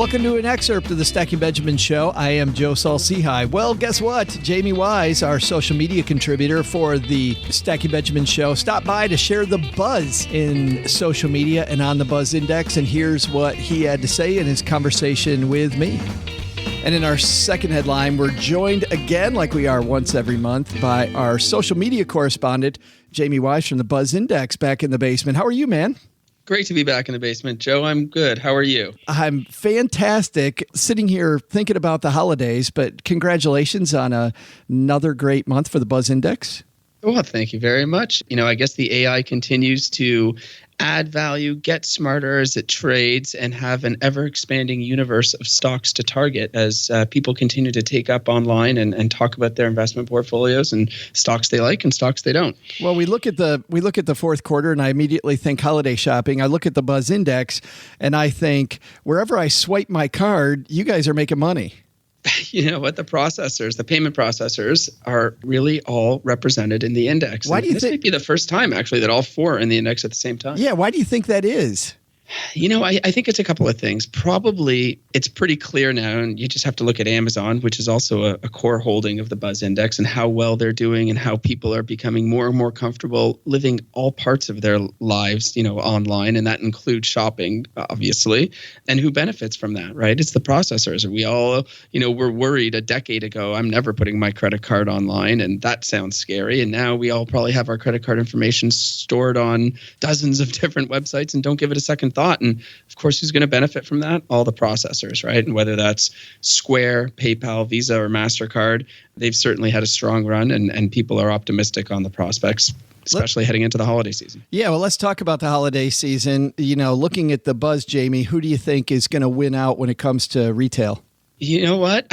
Welcome to an excerpt of the Stacking Benjamin Show. I am Joe Saul-Sehy. Well, guess what? Jamie Wise, our social media contributor for the Stacking Benjamin Show, stopped by to share the buzz in social media and on the Buzz Index, and here's what he had to say in his conversation with me. And in our second headline, we're joined again, like we are once every month, by our social media correspondent, Jamie Wise from the Buzz Index, back in the basement. How are you, man? Great to be back in the basement, Joe. I'm good. How are you? I'm fantastic. Sitting here thinking about the holidays, but congratulations on another great month for the Buzz Index. Well, thank you very much. I guess the AI continues to add value, get smarter as it trades, and have an ever-expanding universe of stocks to target as people continue to take up online and talk about their investment portfolios and stocks they like and stocks they don't. Well, we look at the fourth quarter, and I immediately think holiday shopping. I look at the Buzz Index, and I think wherever I swipe my card, you guys are making money. You know what? The payment processors are really all represented in the index. Why do you think? This might be the first time, actually, that all four are in the index at the same time. Yeah, why do you think that is? I think it's a couple of things. Probably it's pretty clear now, and you just have to look at Amazon, which is also a core holding of the Buzz Index, and how well they're doing and how people are becoming more and more comfortable living all parts of their lives, online. And that includes shopping, obviously. And who benefits from that, right? It's the processors. We all, were worried a decade ago, I'm never putting my credit card online. And that sounds scary. And now we all probably have our credit card information stored on dozens of different websites and don't give it a second thought. And of course, who's going to benefit from that? All the processors, right? And whether that's Square, PayPal, Visa, or MasterCard, they've certainly had a strong run, and people are optimistic on the prospects, especially heading into the holiday season. Yeah, well, let's talk about the holiday season. Looking at the Buzz, Jamie, who do you think is going to win out when it comes to retail? You know what?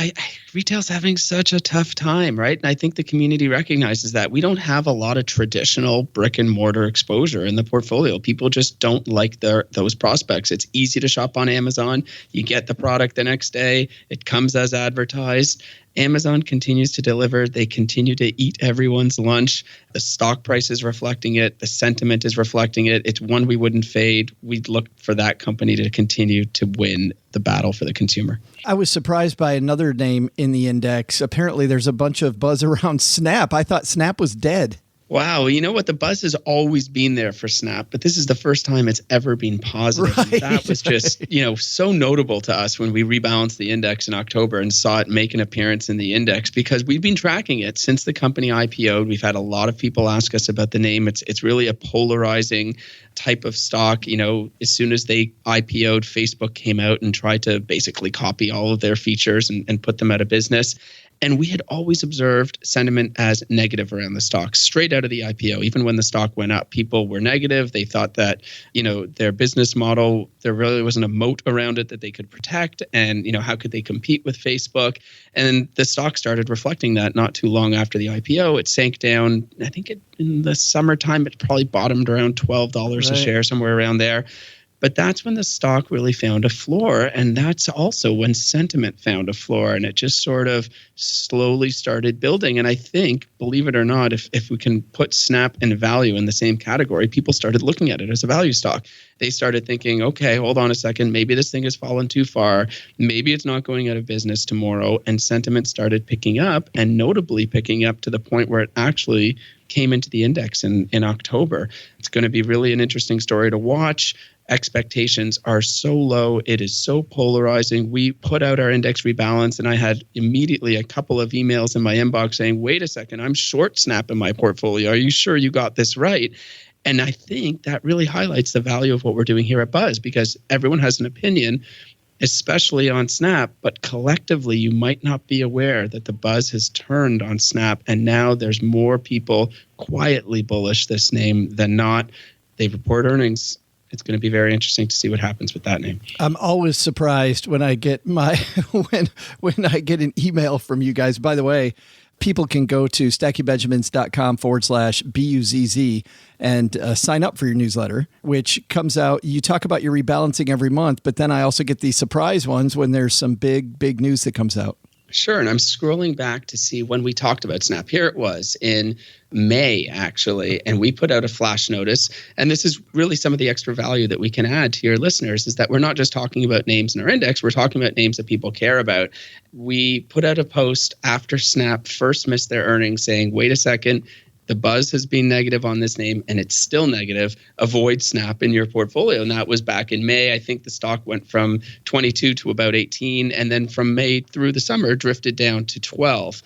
Retail's having such a tough time, right? And I think the community recognizes that. We don't have a lot of traditional brick and mortar exposure in the portfolio. People just don't like those prospects. It's easy to shop on Amazon. You get the product the next day. It comes as advertised. Amazon continues to deliver. They continue to eat everyone's lunch. The stock price is reflecting it. The sentiment is reflecting it. It's one we wouldn't fade. We'd look for that company to continue to win the battle for the consumer. I was surprised by another name in the index. Apparently, there's a bunch of buzz around Snap. I thought Snap was dead. Wow. You know what? The buzz has always been there for Snap, but this is the first time it's ever been positive. Right, that was just, so notable to us when we rebalanced the index in October and saw it make an appearance in the index, because we've been tracking it since the company IPO'd. We've had a lot of people ask us about the name. It's really a polarizing type of stock. As soon as they IPO'd, Facebook came out and tried to basically copy all of their features and put them out of business. And we had always observed sentiment as negative around the stock straight out of the IPO. Even when the stock went up, people were negative. They thought that, their business model, there really wasn't a moat around it that they could protect. And, how could they compete with Facebook? And the stock started reflecting that not too long after the IPO. It sank down. I think in the summertime, it probably bottomed around $12 a share, somewhere around there. But that's when the stock really found a floor. And that's also when sentiment found a floor. And it just sort of slowly started building. And I think, believe it or not, if we can put Snap and value in the same category, people started looking at it as a value stock. They started thinking, okay, hold on a second. Maybe this thing has fallen too far. Maybe it's not going out of business tomorrow. And sentiment started picking up, and notably picking up to the point where it actually came into the index in October. It's going to be really an interesting story to watch. Expectations are so low. It is so polarizing. We put out our index rebalance, and I had immediately a couple of emails in my inbox saying, wait a second, I'm short Snap in my portfolio. Are you sure you got this right? And I think that really highlights the value of what we're doing here at Buzz, because everyone has an opinion, especially on Snap, but collectively you might not be aware that the buzz has turned on Snap, and now there's more people quietly bullish this name than not. They report earnings. It's going to be very interesting to see what happens with that name. I'm always surprised when I get when I get an email from you guys. By the way, people can go to stackingbenjamins.com/BUZZ and sign up for your newsletter, which comes out. You talk about your rebalancing every month, but then I also get these surprise ones when there's some big news that comes out. Sure. And I'm scrolling back to see when we talked about Snap. Here it was in May, actually. And we put out a flash notice. And this is really some of the extra value that we can add to your listeners, is that we're not just talking about names in our index. We're talking about names that people care about. We put out a post after Snap first missed their earnings saying, wait a second, the buzz has been negative on this name and it's still negative. Avoid Snap in your portfolio. And that was back in May. I think the stock went from 22 to about 18. And then from May through the summer, drifted down to 12.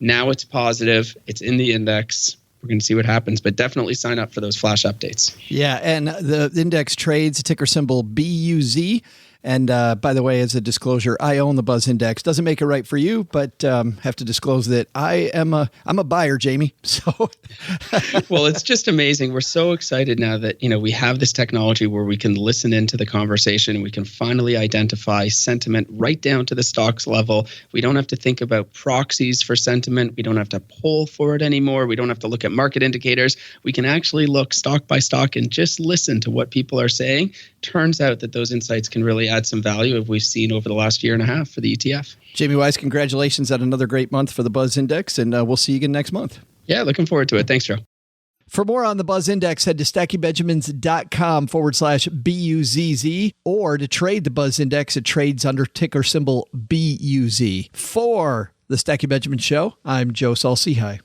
Now it's positive. It's in the index. We're going to see what happens, but definitely sign up for those flash updates. Yeah. And the index trades ticker symbol BUZ. And by the way, as a disclosure, I own the Buzz Index. Doesn't make it right for you, but have to disclose that I'm a buyer, Jamie. So, well, it's just amazing. We're so excited now that we have this technology where we can listen into the conversation. We can finally identify sentiment right down to the stocks level. We don't have to think about proxies for sentiment. We don't have to poll for it anymore. We don't have to look at market indicators. We can actually look stock by stock and just listen to what people are saying. Turns out that those insights can really add some value, as we've seen over the last year and a half for the ETF. Jamie Wise, congratulations on another great month for the Buzz Index, and we'll see you again next month. Yeah, looking forward to it. Thanks, Joe. For more on the Buzz Index, head to stackingbenjamins.com/BUZZ, or to trade the Buzz Index, it trades under ticker symbol BUZ. For the Stacking Benjamin Show, I'm Joe Saul-Sehy.